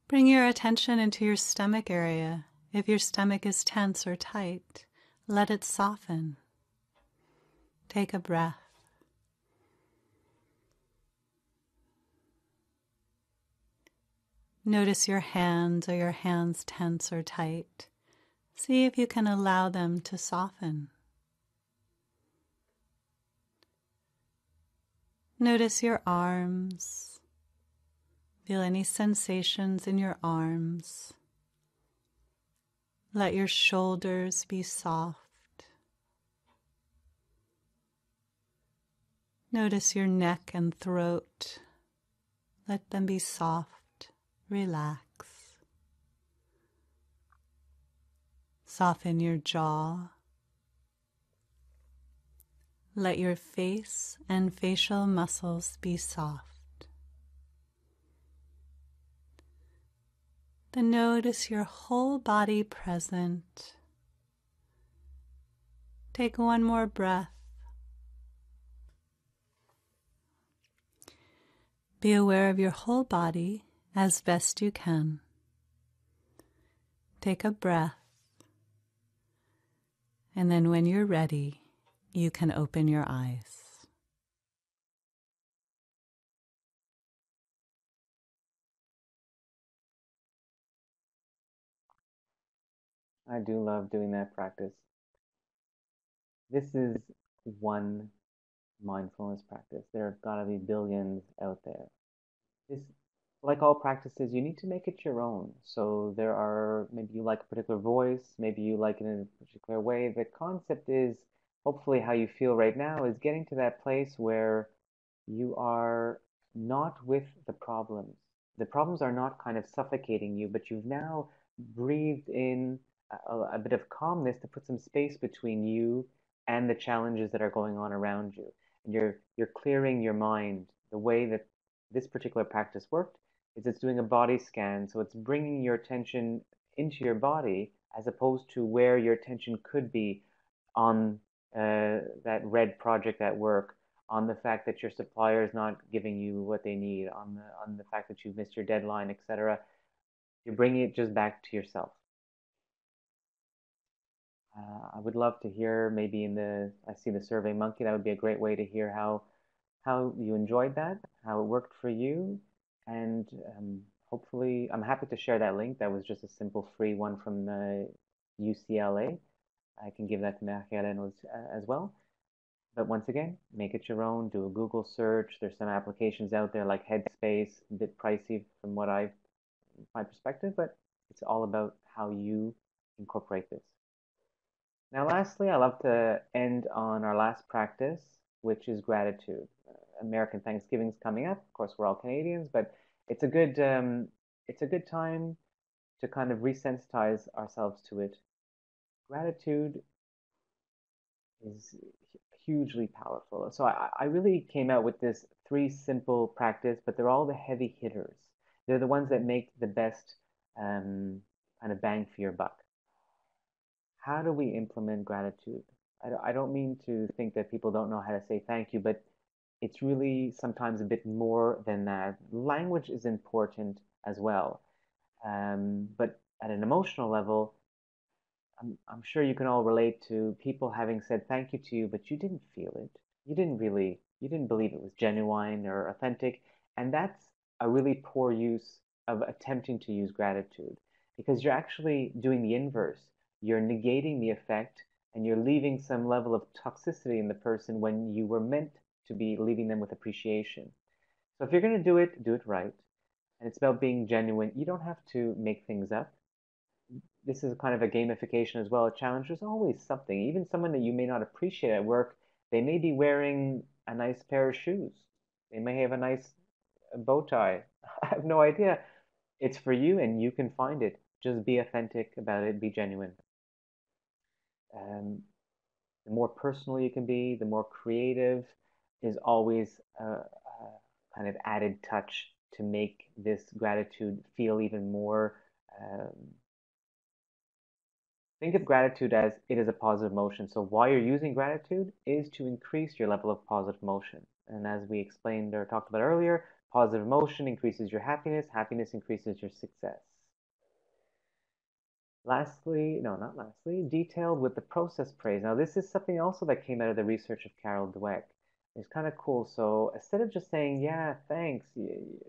Bring your attention into your stomach area. If your stomach is tense or tight, let it soften. Take a breath. Notice your hands. Are your hands tense or tight? See if you can allow them to soften. Notice your arms. Feel any sensations in your arms. Let your shoulders be soft. Notice your neck and throat. Let them be soft. Relax. Soften your jaw. Let your face and facial muscles be soft. Then notice your whole body present. Take one more breath. Be aware of your whole body as best you can. Take a breath, and then when you're ready, you can open your eyes. I do love doing that practice. This is one mindfulness practice. There have got to be billions out there. This, like all practices, you need to make it your own. So there are, maybe you like a particular voice, maybe you like it in a particular way. The concept is, hopefully how you feel right now is getting to that place where you are not with the problems. The problems are not kind of suffocating you, but you've now breathed in a bit of calmness to put some space between you and the challenges that are going on around you. And you're clearing your mind. The way that this particular practice worked is it's doing a body scan, so it's bringing your attention into your body as opposed to where your attention could be on that red project at work, on the fact that your supplier is not giving you what they need, on the fact that you've missed your deadline, etc. You're bringing it just back to yourself. I would love to hear, maybe I see the Survey Monkey, that would be a great way to hear how you enjoyed that, how it worked for you, and hopefully, I'm happy to share that link. That was just a simple free one from UCLA. I can give that to Marie-Hélène as well. But once again, make it your own, do a Google search. There's some applications out there like Headspace, a bit pricey from my perspective, but it's all about how you incorporate this. Now, lastly, I love to end on our last practice, which is gratitude. American Thanksgiving is coming up. Of course, we're all Canadians, but it's a good time to kind of resensitize ourselves to it. Gratitude is hugely powerful. So I really came out with this 3 simple practice, but they're all the heavy hitters. They're the ones that make the best kind of bang for your buck. How do we implement gratitude? I don't mean to think that people don't know how to say thank you, but it's really sometimes a bit more than that. Language is important as well. But at an emotional level, I'm sure you can all relate to people having said thank you to you, but you didn't feel it. You didn't believe it was genuine or authentic. And that's a really poor use of attempting to use gratitude because you're actually doing the inverse. You're negating the effect and you're leaving some level of toxicity in the person when you were meant to be leaving them with appreciation. So if you're going to do it right. And it's about being genuine. You don't have to make things up. This is kind of a gamification as well. A challenge. There's always something. Even someone that you may not appreciate at work, they may be wearing a nice pair of shoes. They may have a nice bow tie. I have no idea. It's for you and you can find it. Just be authentic about it. Be genuine. The more personal you can be, the more creative is always a kind of added touch to make this gratitude feel even more. Think of gratitude as it is a positive emotion. So why you're using gratitude is to increase your level of positive emotion. And as we explained or talked about earlier, positive emotion increases your happiness, happiness increases your success. Lastly, no, not lastly, detailed with the process praise. Now, this is something also that came out of the research of Carol Dweck. It's kind of cool. So instead of just saying, yeah, thanks,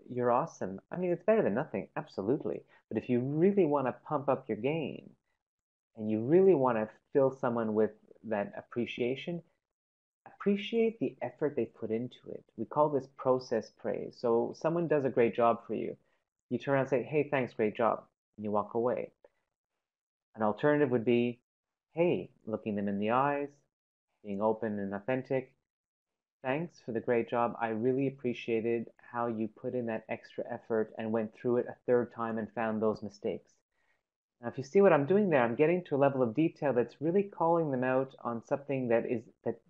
you're awesome. I mean, it's better than nothing, absolutely. But if you really want to pump up your game and you really want to fill someone with that appreciation, appreciate the effort they put into it. We call this process praise. So someone does a great job for you. You turn around and say, hey, thanks, great job. And you walk away. An alternative would be, hey, looking them in the eyes, being open and authentic. Thanks for the great job. I really appreciated how you put in that extra effort and went through it a 3rd time and found those mistakes. Now, if you see what I'm doing there, I'm getting to a level of detail that's really calling them out on something that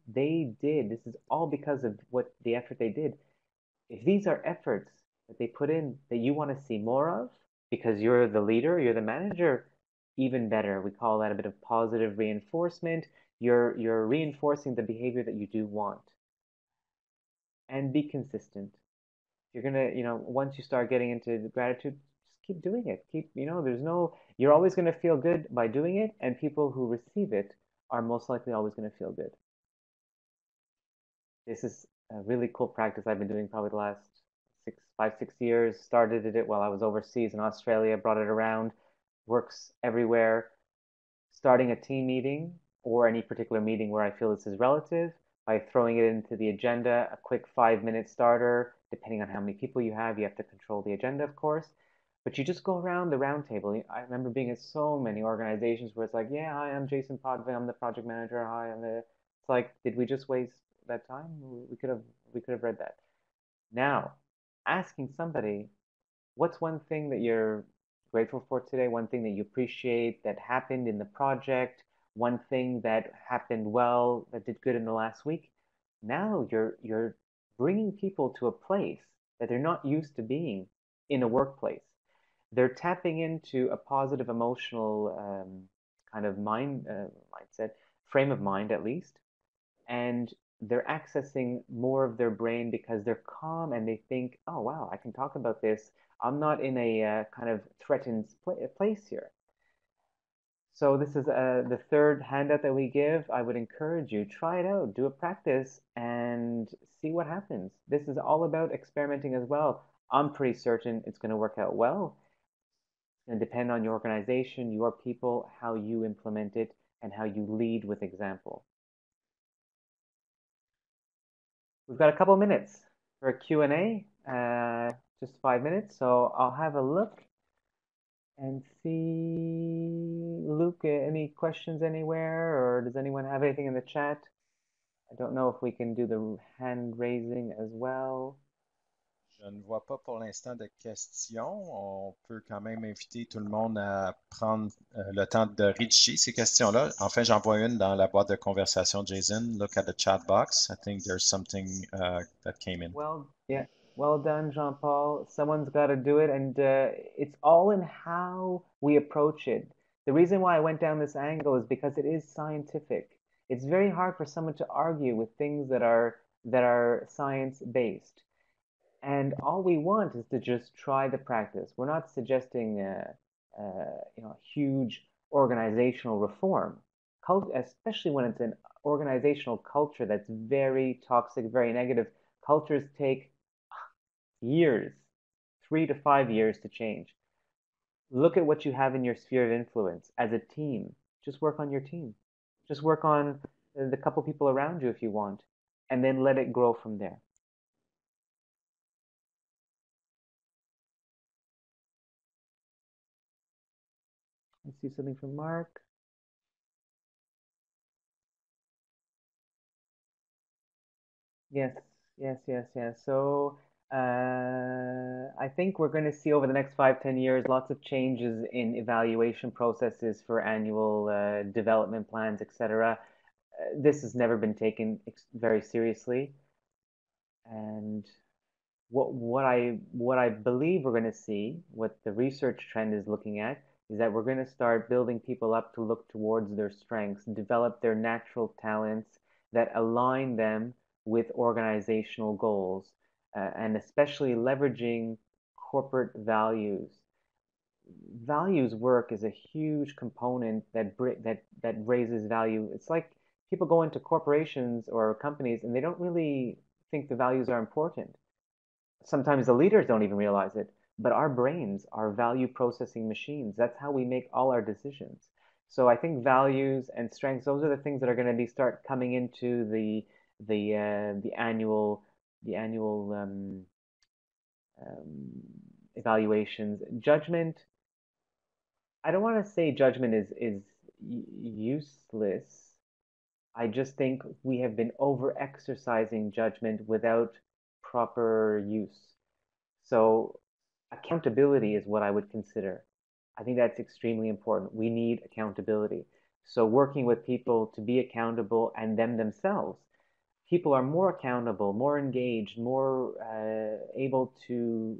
they did. This is all because of what the effort they did. If these are efforts that they put in that you want to see more of, because you're the leader, you're the manager, even better. We call that a bit of positive reinforcement. You're reinforcing the behavior that you do want. And be consistent. You're gonna, once you start getting into gratitude, just keep doing it. You're always gonna feel good by doing it, and people who receive it are most likely always gonna feel good. This is a really cool practice I've been doing probably the last 6 years. Started it while I was overseas in Australia, brought it around, works everywhere. Starting a team meeting or any particular meeting where I feel this is relative by throwing it into the agenda, a quick 5-minute starter. Depending on how many people you have to control the agenda, of course. But you just go around the round table. I remember being at so many organizations where it's like, yeah, hi, I'm Jason Podvin, I'm the project manager. Hi, It's like, did we just waste that time? We could have read that. Now, asking somebody, what's one thing that you're grateful for today? One thing that you appreciate that happened in the project? One thing that happened well, that did good in the last week? Now you're bringing people to a place that they're not used to being in a workplace. They're tapping into a positive emotional kind of mindset, frame of mind at least, and they're accessing more of their brain because they're calm and they think, oh, wow, I can talk about this. I'm not in a kind of threatened place here. So this is the 3rd handout that we give. I would encourage you, try it out, do a practice, and see what happens. This is all about experimenting as well. I'm pretty certain it's going to work out well. It's going to depend on your organization, your people, how you implement it, and how you lead with example. We've got a couple minutes for a Q&A, just 5 minutes, so I'll have a look. and see. Luke, any questions anywhere, or does anyone have anything in the chat? I don't know if we can do the hand raising as well. Je ne vois pas pour l'instant de questions. On peut quand même inviter tout le monde à prendre le temps de rédiger ces questions-là. Enfin, j'en vois une dans la boîte de conversation, Jason. Look at the chat box. I think there's something that came in. Well, yeah, well done, Jean-Paul. Someone's got to do it, and it's all in how we approach it. The reason why I went down this angle is because it is scientific. It's very hard for someone to argue with things that are science-based. And all we want is to just try the practice. We're not suggesting huge organizational reform, especially when it's an organizational culture that's very toxic, very negative. Cultures take years, 3 to 5 years to change. Look at what you have in your sphere of influence as a team. Just work on your team. Just work on the couple people around you if you want, and then let it grow from there. I see something from Mark. Yes, yes. So I think we're going to see over the next 5, 10 years lots of changes in evaluation processes for annual development plans, etc. This has never been taken very seriously, and what I believe we're going to see, what the research trend is looking at, is that we're going to start building people up to look towards their strengths, develop their natural talents that align them with organizational goals, and especially leveraging corporate values. Values work is a huge component that raises value. It's like people go into corporations or companies and they don't really think the values are important. Sometimes the leaders don't even realize it, but our brains are value processing machines. That's how we make all our decisions. So I think values and strengths, those are the things that are going to be start coming into the annual um, evaluations. Judgment, I don't want to say judgment is useless. I just think we have been over exercising judgment without proper use. So accountability is what I would consider. I think that's extremely important. We need accountability. So working with people to be accountable and them themselves. People are more accountable, more engaged, more able to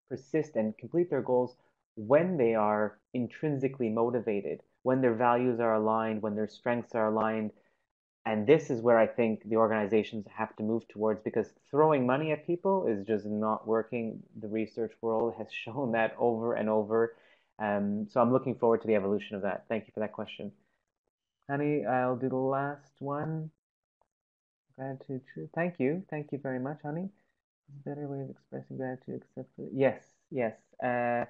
persist and complete their goals when they are intrinsically motivated, when their values are aligned, when their strengths are aligned. And this is where I think the organizations have to move towards, because throwing money at people is just not working. The research world has shown that over and over. So I'm looking forward to the evolution of that. Thank you for that question. Honey, I'll do the last one. Gratitude, truth. Thank you. Thank you very much, honey. Better way of expressing gratitude, except for yes, yes. And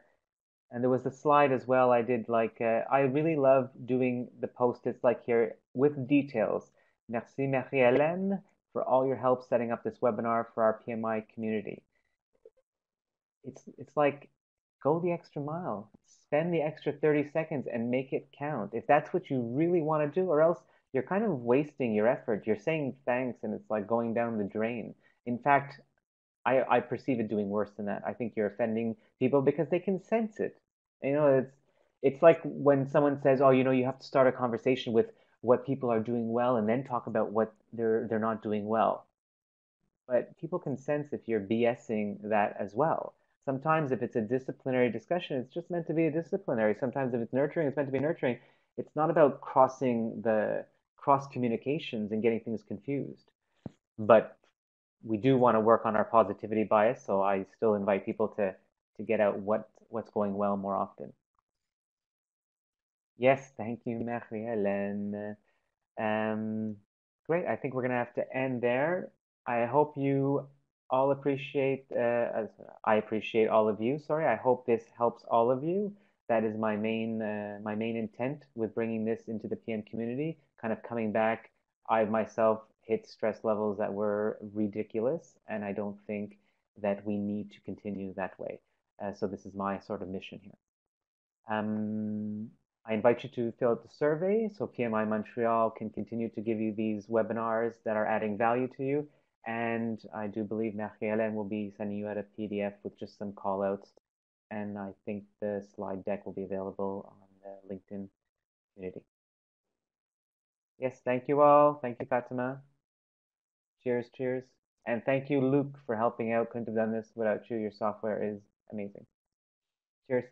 there was a slide as well. I did like I really love doing the post-its like here with details. Merci Marie-Hélène for all your help setting up this webinar for our PMI community. It's like go the extra mile. Spend the extra 30 seconds and make it count. If that's what you really want to do, or else you're kind of wasting your effort. You're saying thanks and it's like going down the drain. In fact, I perceive it doing worse than that. I think you're offending people because they can sense it. It's like when someone says, "Oh, you have to start a conversation with what people are doing well and then talk about what they're not doing well." But people can sense if you're BSing that as well. Sometimes if it's a disciplinary discussion, it's just meant to be a disciplinary. Sometimes if it's nurturing, it's meant to be nurturing. It's not about crossing the cross communications and getting things confused. But we do want to work on our positivity bias, so I still invite people to get out what's going well more often. Yes, thank you, Marie-Hélène. Great. I think we're going to have to end there. I hope you all appreciate, I appreciate all of you. Sorry, I hope this helps all of you. That is my main intent with bringing this into the PM community. Kind of coming back, I myself hit stress levels that were ridiculous, and I don't think that we need to continue that way. So this is my sort of mission here. I invite you to fill out the survey so PMI Montreal can continue to give you these webinars that are adding value to you. And I do believe Marie-Hélène will be sending you out a PDF with just some call outs. And I think the slide deck will be available on the LinkedIn community. Yes, thank you all. Thank you, Fatima. Cheers, cheers. And thank you, Luke, for helping out. Couldn't have done this without you. Your software is amazing. Cheers.